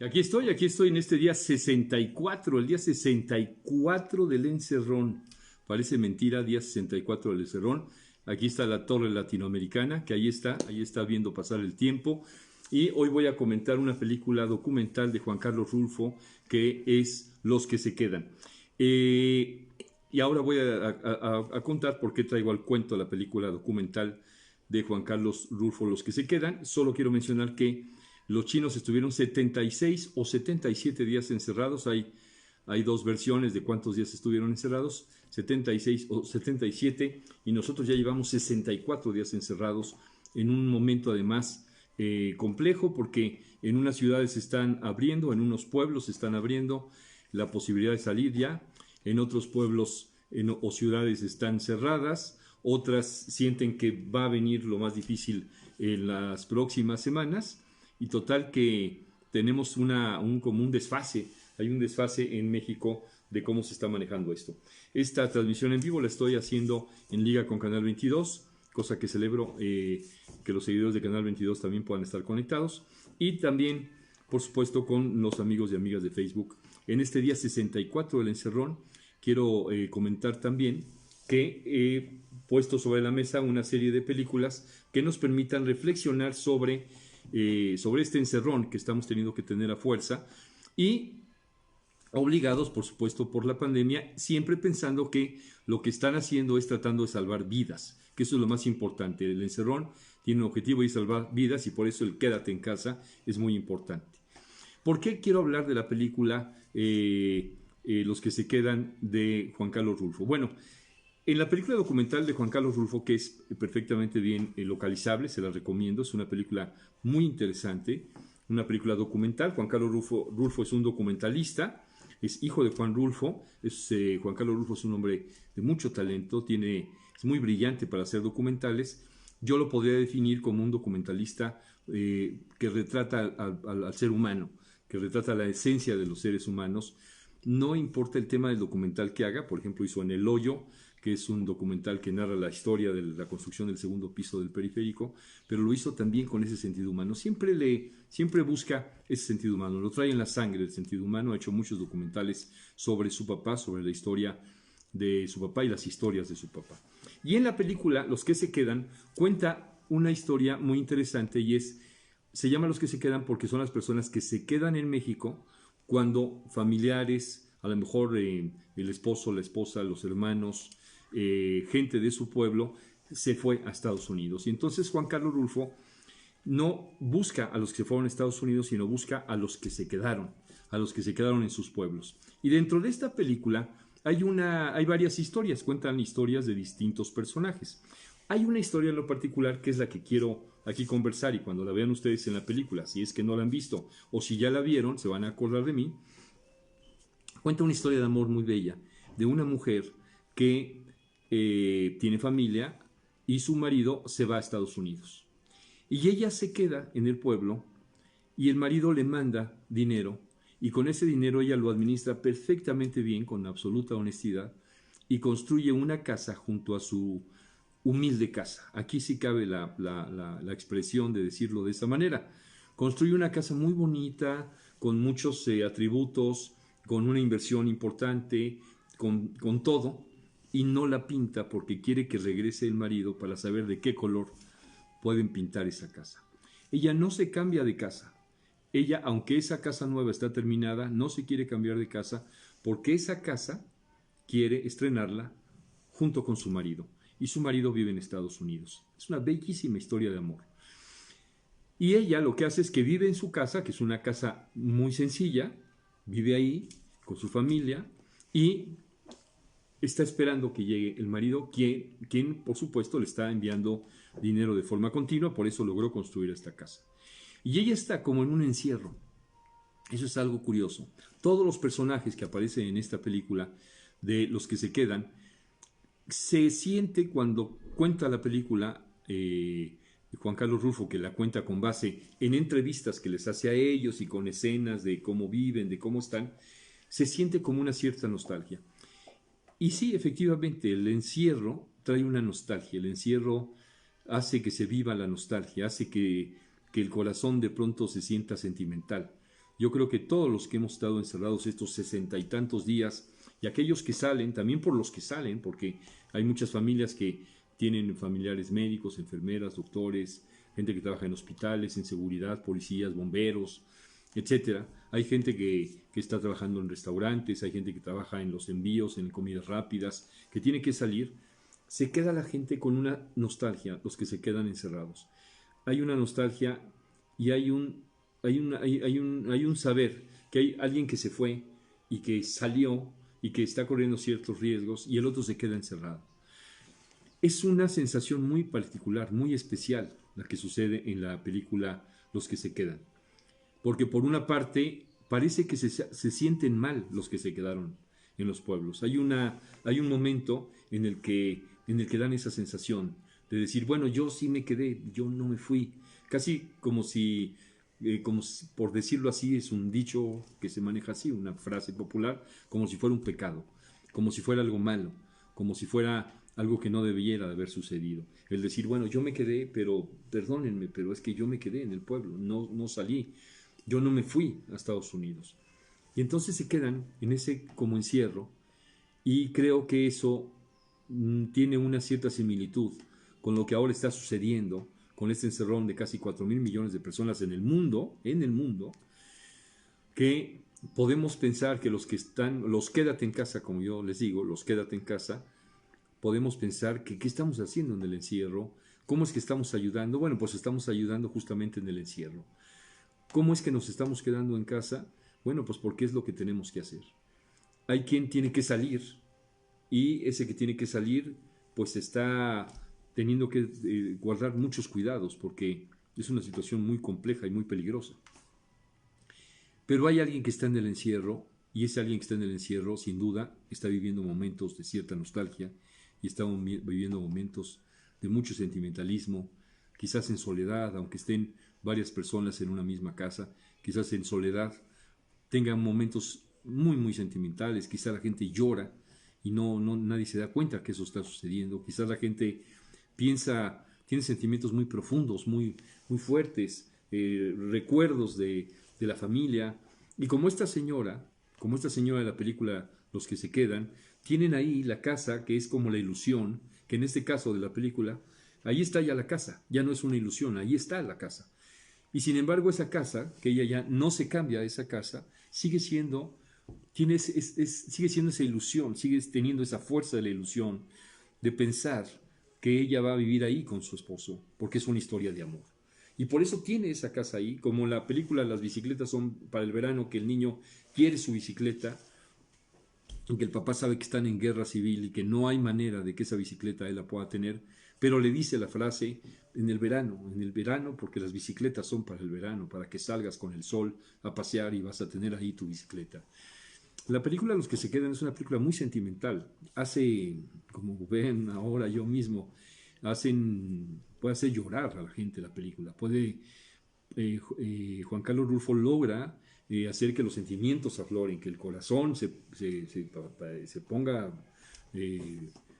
Aquí estoy en este día 64, el día 64 del Encerrón. Parece mentira, día 64 del Encerrón. Aquí está la Torre Latinoamericana, que ahí está viendo pasar el tiempo. Y hoy voy a comentar una película documental de Juan Carlos Rulfo, que es Los que se quedan. Y ahora voy a contar por qué traigo al cuento la película documental de Juan Carlos Rulfo, Los que se quedan. Solo quiero mencionar que los chinos estuvieron 76 o 77 días encerrados. Hay dos versiones de cuántos días estuvieron encerrados, 76 o 77, y nosotros ya llevamos 64 días encerrados en un momento además complejo, porque en unas ciudades se están abriendo, en unos pueblos se están abriendo la posibilidad de salir ya, en otros pueblos o ciudades están cerradas, otras sienten que va a venir lo más difícil en las próximas semanas. Y total que tenemos como un desfase, hay un desfase en México de cómo se está manejando esto. Esta transmisión en vivo la estoy haciendo en liga con Canal 22, cosa que celebro que los seguidores de Canal 22 también puedan estar conectados. Y también, por supuesto, con los amigos y amigas de Facebook. En este día 64 del Encerrón, quiero comentar también que he puesto sobre la mesa una serie de películas que nos permitan reflexionar sobre este encerrón que estamos teniendo que tener a fuerza y obligados, por supuesto, por la pandemia, siempre pensando que lo que están haciendo es tratando de salvar vidas, que eso es lo más importante. El encerrón tiene un objetivo de salvar vidas y por eso el quédate en casa es muy importante. ¿Por qué quiero hablar de la película Los que se quedan de Juan Carlos Rulfo? Bueno, en la película documental de Juan Carlos Rulfo, que es perfectamente bien localizable, se la recomiendo, es una película muy interesante, una película documental. Juan Carlos Rulfo es un documentalista, es hijo de Juan Rulfo. Juan Carlos Rulfo es un hombre de mucho talento, es muy brillante para hacer documentales. Yo lo podría definir como un documentalista que retrata al ser humano, que retrata la esencia de los seres humanos. No importa el tema del documental que haga, por ejemplo hizo En el Hoyo, que es un documental que narra la historia de la construcción del segundo piso del periférico, pero lo hizo también con ese sentido humano. Siempre busca ese sentido humano, lo trae en la sangre el sentido humano. Ha hecho muchos documentales sobre su papá, sobre la historia de su papá y las historias de su papá. Y en la película Los que se quedan cuenta una historia muy interesante y se llama Los que se quedan porque son las personas que se quedan en México cuando familiares, a lo mejor el esposo, la esposa, los hermanos, gente de su pueblo se fue a Estados Unidos. Y entonces Juan Carlos Rulfo no busca a los que se fueron a Estados Unidos, sino busca a los que se quedaron en sus pueblos. Y dentro de esta película hay varias historias, cuentan historias de distintos personajes. Hay una historia en lo particular que es la que quiero aquí conversar, y cuando la vean ustedes en la película, si es que no la han visto o si ya la vieron, se van a acordar de mí. Cuenta una historia de amor muy bella de una mujer que tiene familia y su marido se va a Estados Unidos. Y ella se queda en el pueblo y el marido le manda dinero y con ese dinero ella lo administra perfectamente bien, con absoluta honestidad, y construye una casa junto a su humilde casa. Aquí sí cabe la expresión de decirlo de esa manera. Construye una casa muy bonita, con muchos atributos, con una inversión importante, con todo, y no la pinta porque quiere que regrese el marido para saber de qué color pueden pintar esa casa. Ella no se cambia de casa. Ella, aunque esa casa nueva está terminada, no se quiere cambiar de casa porque esa casa quiere estrenarla junto con su marido. Y su marido vive en Estados Unidos. Es una bellísima historia de amor. Y ella lo que hace es que vive en su casa, que es una casa muy sencilla, vive ahí con su familia y está esperando que llegue el marido, quien por supuesto le está enviando dinero de forma continua, por eso logró construir esta casa. Y ella está como en un encierro. Eso es algo curioso. Todos los personajes que aparecen en esta película, de Los que se quedan, se siente cuando cuenta la película Juan Carlos Rulfo, que la cuenta con base en entrevistas que les hace a ellos y con escenas de cómo viven, de cómo están, se siente como una cierta nostalgia. Y sí, efectivamente, el encierro trae una nostalgia. El encierro hace que se viva la nostalgia, hace que el corazón de pronto se sienta sentimental. Yo creo que todos los que hemos estado encerrados estos 60 y tantos días, y aquellos que salen, también por los que salen, porque hay muchas familias que tienen familiares médicos, enfermeras, doctores, gente que trabaja en hospitales, en seguridad, policías, bomberos, etcétera. Hay gente que está trabajando en restaurantes, hay gente que trabaja en los envíos, en comidas rápidas, que tiene que salir. Se queda la gente con una nostalgia, los que se quedan encerrados. Hay una nostalgia y hay un saber que hay alguien que se fue y que salió y que está corriendo ciertos riesgos y el otro se queda encerrado. Es una sensación muy particular, muy especial la que sucede en la película Los que se quedan. Porque por una parte parece que se sienten mal los que se quedaron en los pueblos. Hay un momento en el que dan esa sensación de decir, bueno, yo sí me quedé, yo no me fui. Casi como si, por decirlo así, es un dicho que se maneja así, una frase popular, como si fuera un pecado, como si fuera algo malo, como si fuera algo que no debiera de haber sucedido. El decir, bueno, yo me quedé, pero perdónenme, pero es que yo me quedé en el pueblo, no salí, yo no me fui a Estados Unidos. Y entonces se quedan en ese como encierro y creo que eso tiene una cierta similitud con lo que ahora está sucediendo con este encerrón de casi 4.000 millones de personas en el mundo, que podemos pensar que los quédate en casa, como yo les digo, los quédate en casa, podemos pensar que qué estamos haciendo en el encierro, cómo es que estamos ayudando. Bueno, pues estamos ayudando justamente en el encierro. ¿Cómo es que nos estamos quedando en casa? Bueno, pues porque es lo que tenemos que hacer. Hay quien tiene que salir y ese que tiene que salir pues está teniendo que guardar muchos cuidados porque es una situación muy compleja y muy peligrosa. Pero hay alguien que está en el encierro y ese alguien que está en el encierro sin duda está viviendo momentos de cierta nostalgia y está viviendo momentos de mucho sentimentalismo, quizás en soledad, aunque estén varias personas en una misma casa, quizás en soledad tengan momentos muy, muy sentimentales, quizás la gente llora y nadie se da cuenta que eso está sucediendo, quizás la gente tiene sentimientos muy profundos, muy, muy fuertes, recuerdos de la familia, y como esta señora de la película Los que se quedan, tienen ahí la casa que es como la ilusión, que en este caso de la película, ahí está ya la casa, ya no es una ilusión, ahí está la casa. Y sin embargo esa casa, que ella ya no se cambia a esa casa, sigue siendo, sigue siendo esa ilusión, sigue teniendo esa fuerza de la ilusión de pensar que ella va a vivir ahí con su esposo, porque es una historia de amor. Y por eso tiene esa casa ahí, como la película Las bicicletas son para el verano, que el niño quiere su bicicleta, y que el papá sabe que están en guerra civil y que no hay manera de que esa bicicleta él la pueda tener, pero le dice la frase en el verano, porque las bicicletas son para el verano, para que salgas con el sol a pasear y vas a tener ahí tu bicicleta. La película Los que se quedan es una película muy sentimental. Como ven ahora yo mismo, puede hacer llorar a la gente la película. Juan Carlos Rulfo logra hacer que los sentimientos afloren, que el corazón se ponga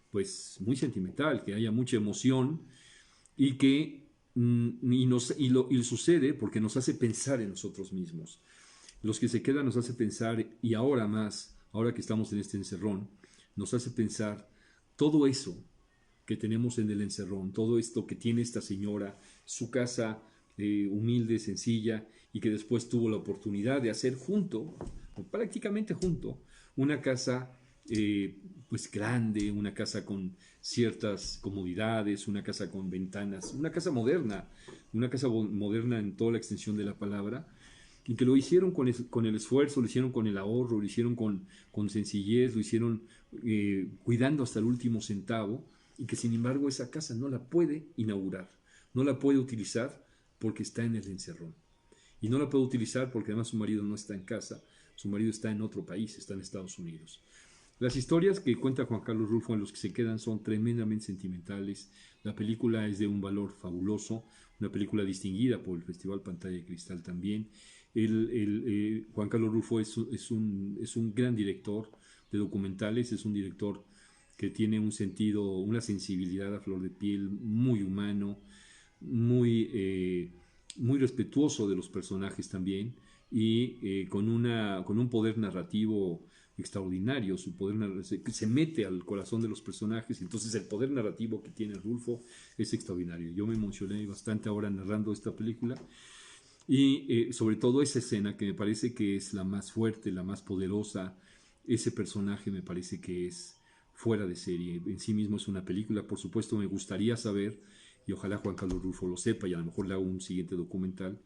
pues muy sentimental, que haya mucha emoción y que y sucede porque nos hace pensar en nosotros mismos. Los que se quedan nos hace pensar, y ahora más, ahora que estamos en este encerrón, nos hace pensar todo eso que tenemos en el encerrón, todo esto que tiene esta señora, su casa humilde, sencilla, y que después tuvo la oportunidad de hacer junto, o prácticamente junto, una casa pues grande, una casa con ciertas comodidades, una casa con ventanas, una casa moderna en toda la extensión de la palabra, y que lo hicieron con el esfuerzo, lo hicieron con el ahorro, lo hicieron con sencillez, lo hicieron cuidando hasta el último centavo, y que sin embargo esa casa no la puede inaugurar, no la puede utilizar porque está en el encerrón. Y no la puede utilizar porque además su marido no está en casa, su marido está en otro país, está en Estados Unidos. Las historias que cuenta Juan Carlos Rulfo en Los que se quedan son tremendamente sentimentales. La película es de un valor fabuloso, una película distinguida por el Festival Pantalla de Cristal también. Juan Carlos Rulfo es un gran director de documentales, es un director que tiene un sentido, una sensibilidad a flor de piel muy humano, muy respetuoso de los personajes también, y con un poder narrativo extraordinario. Su poder se mete al corazón de los personajes, entonces el poder narrativo que tiene Rulfo es extraordinario. Yo me emocioné bastante ahora narrando esta película y sobre todo esa escena que me parece que es la más fuerte, la más poderosa. Ese personaje me parece que es fuera de serie. En sí mismo es una película. Por supuesto me gustaría saber, y ojalá Juan Carlos Rulfo lo sepa y a lo mejor le hago un siguiente documental,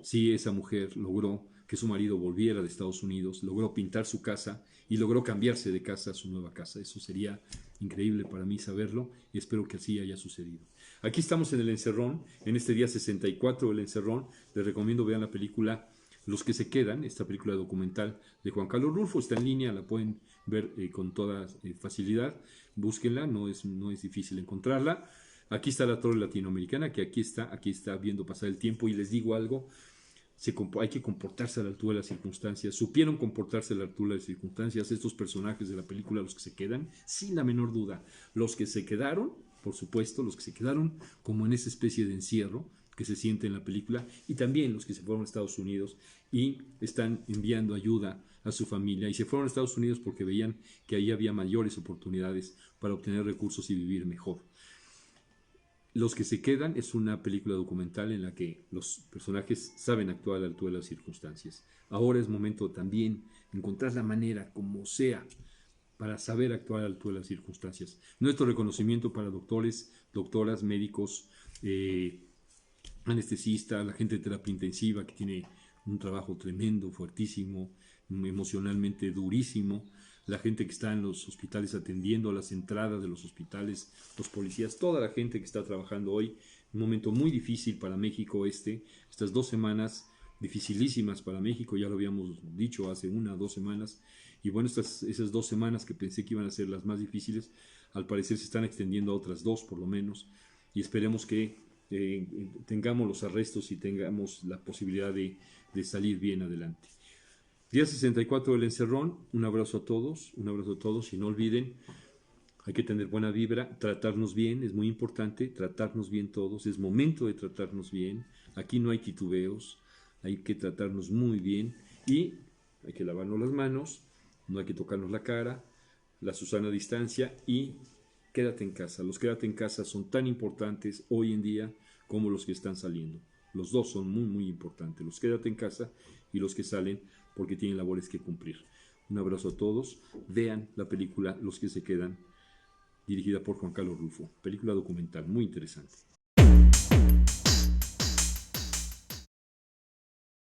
si esa mujer logró que su marido volviera de Estados Unidos, logró pintar su casa y logró cambiarse de casa a su nueva casa. Eso sería increíble para mí saberlo y espero que así haya sucedido. Aquí estamos en El Encerrón, en este día 64 del Encerrón. Les recomiendo vean la película Los que se quedan, esta película documental de Juan Carlos Rulfo. Está en línea, la pueden ver con toda facilidad. Búsquenla, no es difícil encontrarla. Aquí está la Torre Latinoamericana, que aquí está viendo pasar el tiempo y les digo algo, hay que comportarse a la altura de las circunstancias. Supieron comportarse a la altura de las circunstancias estos personajes de la película, los que se quedan, sin la menor duda. Los que se quedaron, por supuesto, los que se quedaron como en esa especie de encierro que se siente en la película, y también los que se fueron a Estados Unidos y están enviando ayuda a su familia, y se fueron a Estados Unidos porque veían que ahí había mayores oportunidades para obtener recursos y vivir mejor. Los que se quedan es una película documental en la que los personajes saben actuar a la altura de las circunstancias. Ahora es momento también encontrar la manera, como sea, para saber actuar a la altura de las circunstancias. Nuestro reconocimiento para doctores, doctoras, médicos, anestesistas, la gente de terapia intensiva que tiene un trabajo tremendo, fuertísimo, emocionalmente durísimo, la gente que está en los hospitales atendiendo a las entradas de los hospitales, los policías, toda la gente que está trabajando hoy. Un momento muy difícil para México estas 2 semanas dificilísimas para México, ya lo habíamos dicho hace 1 o 2 semanas, y bueno, esas 2 semanas que pensé que iban a ser las más difíciles, al parecer se están extendiendo a otras 2 por lo menos, y esperemos que tengamos los arrestos y tengamos la posibilidad de salir bien adelante. Día 64 del Encerrón, un abrazo a todos, y no olviden, hay que tener buena vibra, tratarnos bien, es muy importante, tratarnos bien todos, es momento de tratarnos bien, aquí no hay titubeos, hay que tratarnos muy bien y hay que lavarnos las manos, no hay que tocarnos la cara, la Susana distancia y quédate en casa. Los quédate en casa son tan importantes hoy en día como los que están saliendo. Los dos son muy, muy importantes. Los quédate en casa y los que salen porque tienen labores que cumplir. Un abrazo a todos. Vean la película Los que se quedan, dirigida por Juan Carlos Rulfo. Película documental muy interesante.